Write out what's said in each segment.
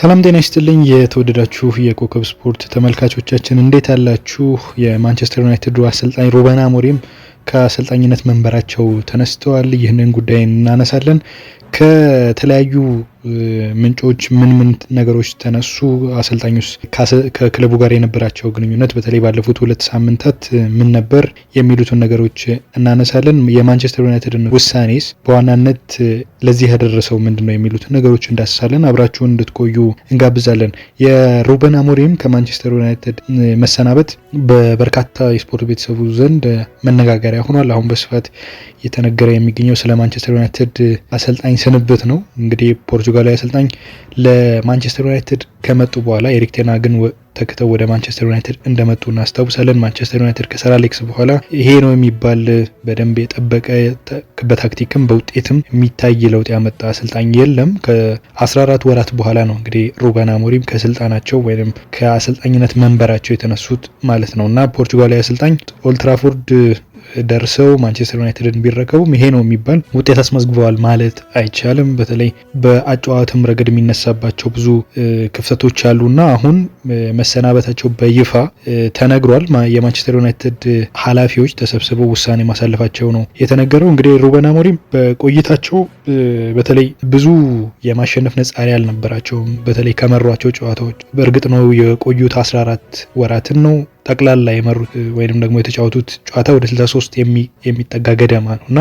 ሰላም ጤና ይስጥልኝ የተወደዳችሁ የኮከብ ስፖርት ተመልካቾቻችን እንዴት አላችሁ? የማንቸስተር ዩናይትድ አሰልጣኝ ሩበን አሞሪም ከአሰልጣኝነት መንበራቸው ተነስተዋል። ይህንን ጉዳይ እናነሳለን። ከተለያዩ ምንጮች ምን ነገሮች ተነሱ? አሰልጣኙስ ከክለቡ ጋር የነበራቸው ግንኙነት በተለይ ባለፉት 2 ሳምንታት ምን ነበር? የሚሉትን ነገሮች እናነሳለን። የማንቸስተር ዩናይትድን ውሳኔስ በዋናነት ለዚህ ያደረሰው ምንድነው? የሚሉትን ነገሮች እንዳስሳለን። አብራችሁን እንድትቆዩ እንጋብዛለን። የሩበን አሞሪም ከማንቸስተር ዩናይትድ መሰናበት በበርካታ የስፖርት ቤተሰቡ ዘንድ መነጋገሪያ ሆኗል። አሁን በስፋት እየተነገረ የሚገኘው ስለ ማንቸስተር ዩናይትድ አሰልጣኝ ስንብት ነው። እንግዲህ ፖርቹጋላዊ አሰልጣኝ ለማንቸስተር ዩናይትድ ከመጡ በኋላ ኤሪክ ቴን ሃግን ተክተው ወደ ማንቸስተር ዩናይትድ እንደመጡ እናስታውሳለን። ማንቸስተር ዩናይትድ ከሰር አሌክስ በኋላ ይሄ ነው የሚባል በደንብ የጠበቀ በታክቲክም በውጤትም የሚታይ ለውጥ ያመጣ አሰልጣኝ የለም። ከ14 ወራት በኋላ ነው እንግዲህ ሩበን አሞሪም ከስልጣናቸው ወይም ከአሰልጣኝነት መንበራቸው የተነሱት ማለት ነው እና ፖርቹጋላዊ አሰልጣኝ ኦልድ ትራፎርድ ደርሰው ማንቸስተር ዩናይትድን ቢረከቡም ይሄ ነው የሚባል ውጤት አስመዝግበዋል ማለት አይቻልም። በተለይ በአጨዋወትም ረገድ የሚነሳባቸው ብዙ ክፍተቶች አሉና አሁን መሰናበታቸው በይፋ ተነግሯል። የማንቸስተር ዩናይትድ ኃላፊዎች ተሰብስበው ውሳኔ ማሳለፋቸው ነው የተነገረው። እንግዲህ ሩበን አሞሪም በቆይታቸው በተለይ ብዙ የማሸነፍ ነጻሪ አልነበራቸውም። በተለይ ከመሯቸው ጨዋታዎች በእርግጥ ነው የቆዩት 14 ወራትን ነው ጠቅላላ የመሩት ወይንም ደግሞ የተጫወቱት ጨዋታ ወደ 63 የሚጠጋ ገደማ ነው እና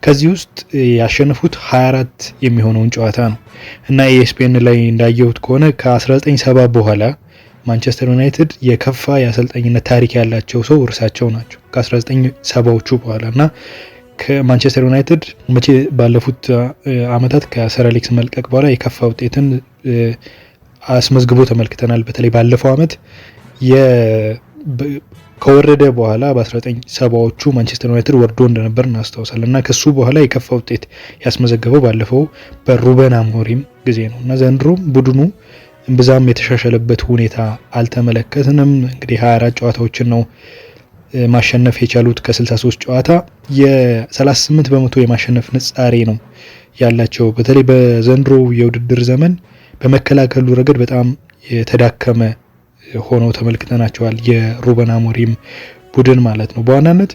ከዚህ ውስጥ ያሸነፉት 24 የሚሆነውን ጨዋታ ነው እና ESPN ላይ እንዳየሁት ከሆነ ከ1970 በኋላ ማንቸስተር ዩናይትድ የከፋ የአሰልጣኝነት ታሪክ ያላቸው ሰው እርሳቸው ናቸው። ከ1970ዎቹ በኋላ እና ከማንቸስተር ዩናይትድ መቼ ባለፉት አመታት ከሰር አሌክስ መልቀቅ በኋላ የከፋ ውጤትን አስመዝግቦ ተመልክተናል። በተለይ ባለፈው አመት ከወረደ በኋላ በ1970ዎቹ ማንቸስተር ዩናይትድ ወርዶ እንደነበር እናስታውሳለን እና ከሱ በኋላ የከፋ ውጤት ያስመዘገበው ባለፈው በሩበን አሞሪም ጊዜ ነው እና ዘንድሮም ቡድኑ እምብዛም የተሻሻለበት ሁኔታ አልተመለከትንም። እንግዲህ 24 ጨዋታዎችን ነው ማሸነፍ የቻሉት ከ63 ጨዋታ የ38 በመቶ የማሸነፍ ንጻሬ ነው ያላቸው። በተለይ በዘንድሮ የውድድር ዘመን በመከላከሉ ረገድ በጣም የተዳከመ ሆነው ተመልክተናቸዋል። የሩበን አሞሪም ቡድን ማለት ነው። በዋናነት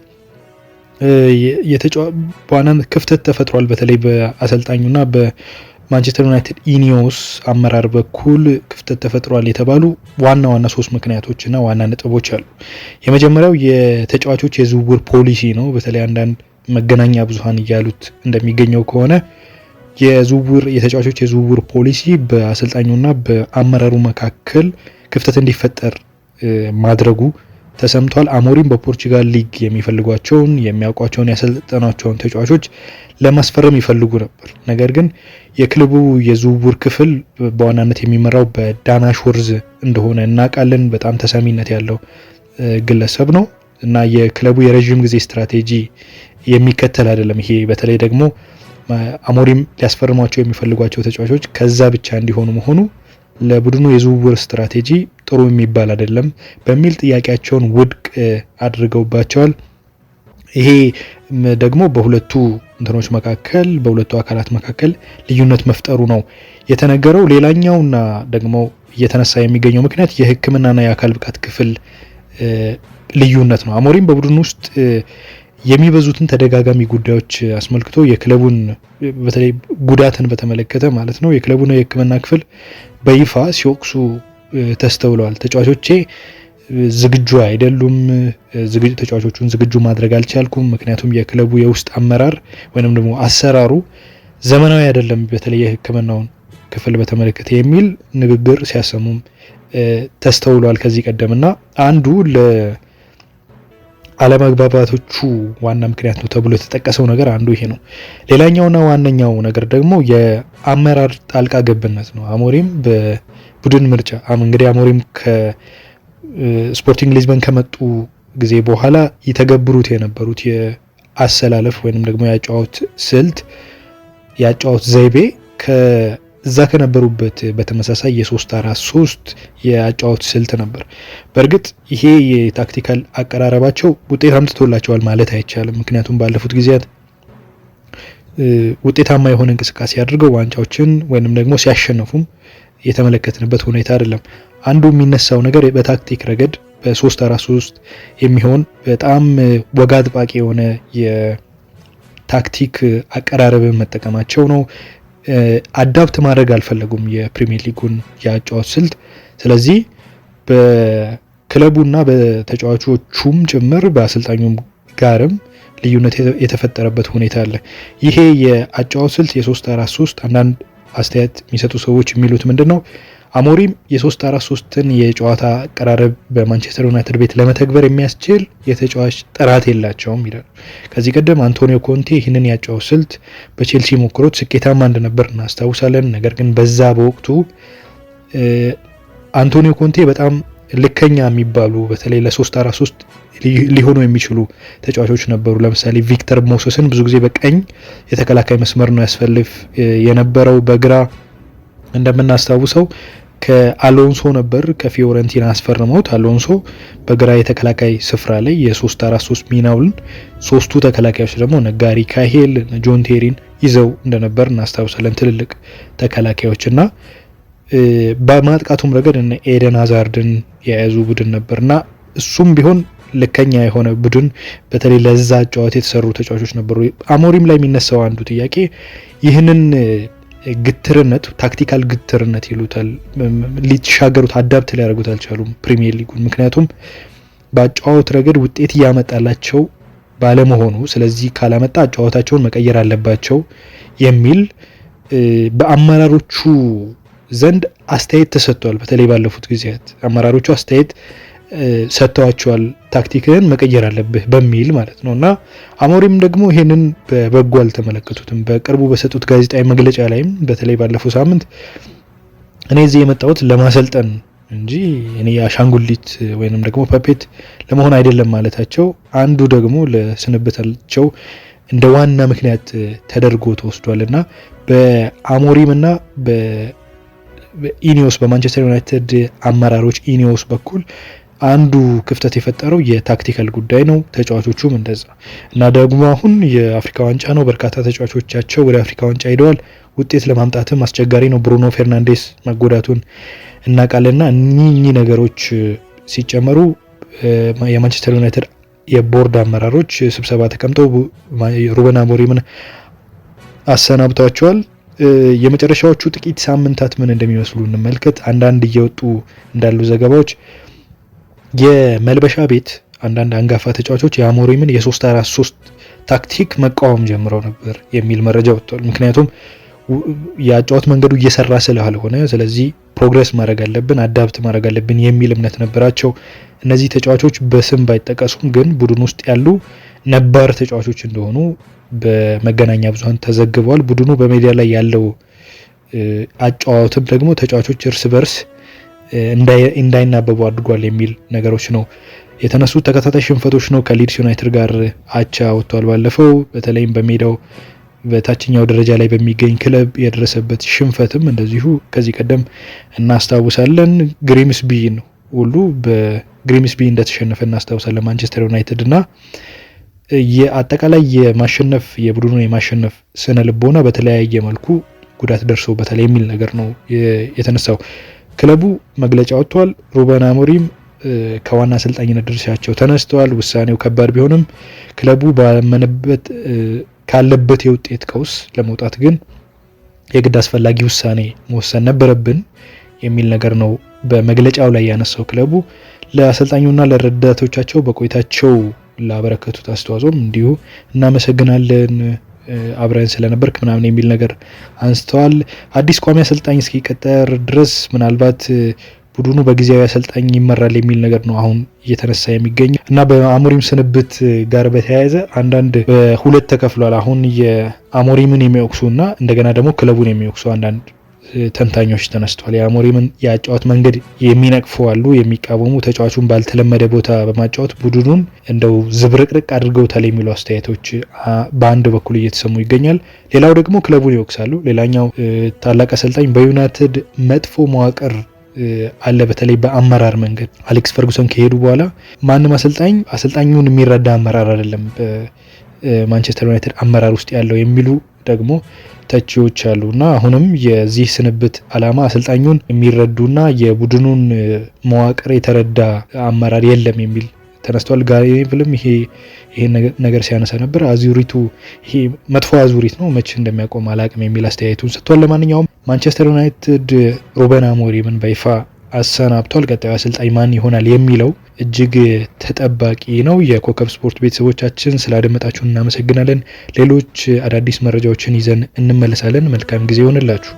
ክፍተት ተፈጥሯል። በተለይ በአሰልጣኙና በማንቸስተር ዩናይትድ ኢኒዮስ አመራር በኩል ክፍተት ተፈጥሯል የተባሉ ዋና 3 ምክንያቶችና ዋና ነጥቦች አሉ። የመጀመሪያው የተጫዋቾች የዝውውር ፖሊሲ ነው። በተለይ አንዳንድ መገናኛ ብዙሃን እያሉት እንደሚገኘው ከሆነ የተጫዋቾች የዝውውር ፖሊሲ በአሰልጣኙና በአመራሩ መካከል ክፍተት እንዲፈጠር ማድረጉ ተሰምቷል። አሞሪም በፖርቹጋል ሊግ የሚፈልጓቸውን የሚያውቋቸውን ያሰለጠናቸውን ተጫዋቾች ለማስፈረም ይፈልጉ ነበር። ነገር ግን የክለቡ የዝውውር ክፍል በዋናነት የሚመራው በዳን አሽወርዝ እንደሆነ እናውቃለን። በጣም ተሰሚነት ያለው ግለሰብ ነው እና የክለቡ የረዥም ጊዜ ስትራቴጂ የሚከተል አይደለም። ይሄ በተለይ ደግሞ አሞሪም ሊያስፈርሟቸው የሚፈልጓቸው ተጫዋቾች ከዛ ብቻ እንዲሆኑ መሆኑ ለቡድኑ የዝውውር ስትራቴጂ ጥሩ የሚባል አይደለም በሚል ጥያቄያቸውን ውድቅ አድርገውባቸዋል። ይሄ ደግሞ በሁለቱ አካላት መካከል ልዩነት መፍጠሩ ነው የተነገረው። ሌላኛውና ደግሞ እየተነሳ የሚገኘው ምክንያት የሕክምናና የአካል ብቃት ክፍል ልዩነት ነው። አሞሪም በቡድኑ ውስጥ የሚበዙትን ተደጋጋሚ ጉዳዮች አስመልክቶ የክለቡን በተለይ ጉዳትን በተመለከተ ማለት ነው የክለቡን የሕክምና ክፍል በይፋ ሲወቅሱ ተስተውለዋል። ተጫዋቾቼ ዝግጁ አይደሉም፣ ተጫዋቾቹን ዝግጁ ማድረግ አልቻልኩም፣ ምክንያቱም የክለቡ የውስጥ አመራር ወይንም ደግሞ አሰራሩ ዘመናዊ አይደለም፣ በተለይ የሕክምናውን ክፍል በተመለከተ የሚል ንግግር ሲያሰሙም ተስተውለዋል ከዚህ ቀደምና አንዱ አለመግባባቶቹ ዋና ምክንያት ነው ተብሎ የተጠቀሰው ነገር አንዱ ይሄ ነው። ሌላኛውና ዋነኛው ነገር ደግሞ የአመራር ጣልቃ ገብነት ነው። አሞሪም በቡድን ምርጫ እንግዲህ አሞሪም ከስፖርቲንግ ሊዝበን ከመጡ ጊዜ በኋላ የተገብሩት የነበሩት የአሰላለፍ ወይንም ደግሞ የአጨዋወት ስልት የአጨዋወት ዘይቤ እዛ ከነበሩበት በተመሳሳይ የ3-4-3 የአጨዋወት ስልት ነበር። በእርግጥ ይሄ የታክቲካል አቀራረባቸው ውጤት አምጥቶላቸዋል ማለት አይቻልም። ምክንያቱም ባለፉት ጊዜያት ውጤታማ የሆነ እንቅስቃሴ አድርገው ዋንጫዎችን ወይንም ደግሞ ሲያሸንፉም የተመለከትንበት ሁኔታ አይደለም። አንዱ የሚነሳው ነገር በታክቲክ ረገድ በ3-4-3 የሚሆን በጣም ወግ አጥባቂ የሆነ የታክቲክ አቀራረብን መጠቀማቸው ነው። አዳፕት ማድረግ አልፈለጉም የፕሪሚየር ሊጉን የአጨዋወት ስልት። ስለዚህ በክለቡና በተጫዋቾቹም ጭምር በአሰልጣኙም ጋርም ልዩነት የተፈጠረበት ሁኔታ አለ። ይሄ የአጨዋወት ስልት የ3-4-3 አንዳንድ አስተያየት የሚሰጡ ሰዎች የሚሉት ምንድነው አሞሪም የ3-4-3ን የጨዋታ አቀራረብ በማንቸስተር ዩናይትድ ቤት ለመተግበር የሚያስችል የተጫዋች ጥራት የላቸውም ይላሉ። ከዚህ ቀደም አንቶኒዮ ኮንቴ ይህንን ያጨዋወት ስልት በቼልሲ ሞክሮት ስኬታማ እንደነበር እናስታውሳለን። ነገር ግን በዛ በወቅቱ አንቶኒዮ ኮንቴ በጣም ልከኛ የሚባሉ በተለይ ለ3-4-3 ሊሆኑ የሚችሉ ተጫዋቾች ነበሩ። ለምሳሌ ቪክተር ሞሰስን ብዙ ጊዜ በቀኝ የተከላካይ መስመር ነው ያስፈልፍ የነበረው። በግራ እንደምናስታውሰው ከአሎንሶ ነበር ከፊዮረንቲና አስፈርመውት አሎንሶ በግራ የተከላካይ ስፍራ ላይ የ3-4-3 ሚናውን ሶስቱ ተከላካዮች ደግሞ ነጋሪ ካሄል ጆን ቴሪን ይዘው እንደነበር እናስታውሳለን። ትልልቅ ተከላካዮችና በማጥቃቱም ረገድ እነ ኤደን ሃዛርድን የያዙ ቡድን ነበርና እሱም ቢሆን ልከኛ የሆነ ቡድን በተለይ ለዛ ጨዋታ የተሰሩ ተጫዋቾች ነበሩ። አሞሪም ላይ የሚነሳው አንዱ ጥያቄ ይህንን ግትርነት ታክቲካል ግትርነት ይሉታል ሊሻገሩት አዳፕት ሊያደርጉት አልቻሉም ፕሪሚየር ሊጉን። ምክንያቱም በአጨዋወት ረገድ ውጤት እያመጣላቸው ባለመሆኑ ስለዚህ ካላመጣ አጨዋወታቸውን መቀየር አለባቸው የሚል በአመራሮቹ ዘንድ አስተያየት ተሰጥቷል። በተለይ ባለፉት ጊዜያት አመራሮቹ አስተያየት ሰጥተዋቸዋል፣ ታክቲክህን መቀየር አለብህ በሚል ማለት ነው። እና አሞሪም ደግሞ ይሄንን በበጎ አልተመለከቱትም። በቅርቡ በሰጡት ጋዜጣዊ መግለጫ ላይም በተለይ ባለፈው ሳምንት እኔ እዚህ የመጣሁት ለማሰልጠን እንጂ እኔ አሻንጉሊት ወይንም ደግሞ ፐፔት ለመሆን አይደለም ማለታቸው አንዱ ደግሞ ለስንብታቸው እንደ ዋና ምክንያት ተደርጎ ተወስዷል። እና በአሞሪም እና በኢኒዮስ በማንቸስተር ዩናይትድ አመራሮች ኢኒዮስ በኩል አንዱ ክፍተት የፈጠረው የታክቲካል ጉዳይ ነው። ተጫዋቾቹም እንደዛ እና ደግሞ አሁን የአፍሪካ ዋንጫ ነው። በርካታ ተጫዋቾቻቸው ወደ አፍሪካ ዋንጫ ሄደዋል። ውጤት ለማምጣትም አስቸጋሪ ነው። ብሩኖ ፌርናንዴስ መጎዳቱን እናውቃለንና እኚህ ነገሮች ሲጨመሩ የማንቸስተር ዩናይትድ የቦርድ አመራሮች ስብሰባ ተቀምጠው ሩበን አሞሪምን አሰናብተዋቸዋል። የመጨረሻዎቹ ጥቂት ሳምንታት ምን እንደሚመስሉ እንመልከት። አንዳንድ እየወጡ እንዳሉ ዘገባዎች የመልበሻ ቤት አንዳንድ አንጋፋ ተጫዋቾች የአሞሪምን የ3-4-3 ታክቲክ መቃወም ጀምረው ነበር የሚል መረጃ ወጥቷል። ምክንያቱም የአጨዋወት መንገዱ እየሰራ ስላልሆነ ስለዚህ ፕሮግረስ ማድረግ አለብን፣ አዳፕት ማድረግ አለብን የሚል እምነት ነበራቸው። እነዚህ ተጫዋቾች በስም ባይጠቀሱም ግን ቡድን ውስጥ ያሉ ነባር ተጫዋቾች እንደሆኑ በመገናኛ ብዙሃን ተዘግበዋል። ቡድኑ በሜዳ ላይ ያለው አጨዋወትም ደግሞ ተጫዋቾች እርስ በርስ እንዳይናበቡ አድርጓል የሚል ነገሮች ነው የተነሱት። ተከታታይ ሽንፈቶች ነው። ከሊድስ ዩናይትድ ጋር አቻ ወጥቷል ባለፈው። በተለይም በሜዳው በታችኛው ደረጃ ላይ በሚገኝ ክለብ የደረሰበት ሽንፈትም እንደዚሁ ከዚህ ቀደም እናስታውሳለን። ግሪምስቢ ነው ሁሉ በግሪምስቢ እንደተሸነፈ እናስታውሳለን ማንቸስተር ዩናይትድ እና የአጠቃላይ የማሸነፍ የቡድኑ የማሸነፍ ስነ ልቦና በተለያየ መልኩ ጉዳት ደርሶበታል የሚል ነገር ነው የተነሳው። ክለቡ መግለጫ ወጥቷል። ሩበን አሞሪም ከዋና አሰልጣኝነት ድርሻቸው ተነስተዋል። ውሳኔው ከባድ ቢሆንም ክለቡ ባመነበት ካለበት የውጤት ቀውስ ለመውጣት ግን የግድ አስፈላጊ ውሳኔ መወሰን ነበረብን የሚል ነገር ነው በመግለጫው ላይ ያነሳው። ክለቡ ለአሰልጣኙና ለረዳቶቻቸው በቆይታቸው ላበረከቱት አስተዋጽኦም እንዲሁ እናመሰግናለን አብረን ስለነበርክ ምናምን የሚል ነገር አንስተዋል። አዲስ ቋሚ አሰልጣኝ እስኪቀጠር ድረስ ምናልባት ቡድኑ በጊዜያዊ አሰልጣኝ ይመራል የሚል ነገር ነው አሁን እየተነሳ የሚገኘው እና በአሞሪም ስንብት ጋር በተያያዘ አንዳንድ በሁለት ተከፍሏል። አሁን የአሞሪምን የሚወቅሱ እና እንደገና ደግሞ ክለቡን የሚወቅሱ አንዳንድ ተንታኞች ተነስተዋል። የአሞሪምን የአጨዋወት መንገድ የሚነቅፉ አሉ፣ የሚቃወሙ ተጫዋቹን ባልተለመደ ቦታ በማጫወት ቡድኑን እንደው ዝብርቅርቅ አድርገውታል የሚሉ አስተያየቶች በአንድ በኩል እየተሰሙ ይገኛል። ሌላው ደግሞ ክለቡን ይወቅሳሉ። ሌላኛው ታላቅ አሰልጣኝ በዩናይትድ መጥፎ መዋቅር አለ፣ በተለይ በአመራር መንገድ አሌክስ ፈርጉሰን ከሄዱ በኋላ ማንም አሰልጣኙን የሚረዳ አመራር አይደለም በማንቸስተር ዩናይትድ አመራር ውስጥ ያለው የሚሉ ደግሞ ተቺዎች አሉና አሁንም የዚህ ስንብት ዓላማ አሰልጣኙን የሚረዱና የቡድኑን መዋቅር የተረዳ አመራር የለም የሚል ተነስቷል። ጋሪ ኔቭልም ይሄን ነገር ሲያነሳ ነበር። አዙሪቱ ይሄ መጥፎ አዙሪት ነው፣ መቼ እንደሚያቆም አላቅም የሚል አስተያየቱን ሰጥቷል። ለማንኛውም ማንቸስተር ዩናይትድ ሩበን አሞሪምን በይፋ አሰናብቷል። ቀጣዩ አሰልጣኝ ማን ይሆናል የሚለው እጅግ ተጠባቂ ነው። የኮከብ ስፖርት ቤተሰቦቻችን ስላደመጣችሁን እናመሰግናለን። ሌሎች አዳዲስ መረጃዎችን ይዘን እንመለሳለን። መልካም ጊዜ ይሆንላችሁ።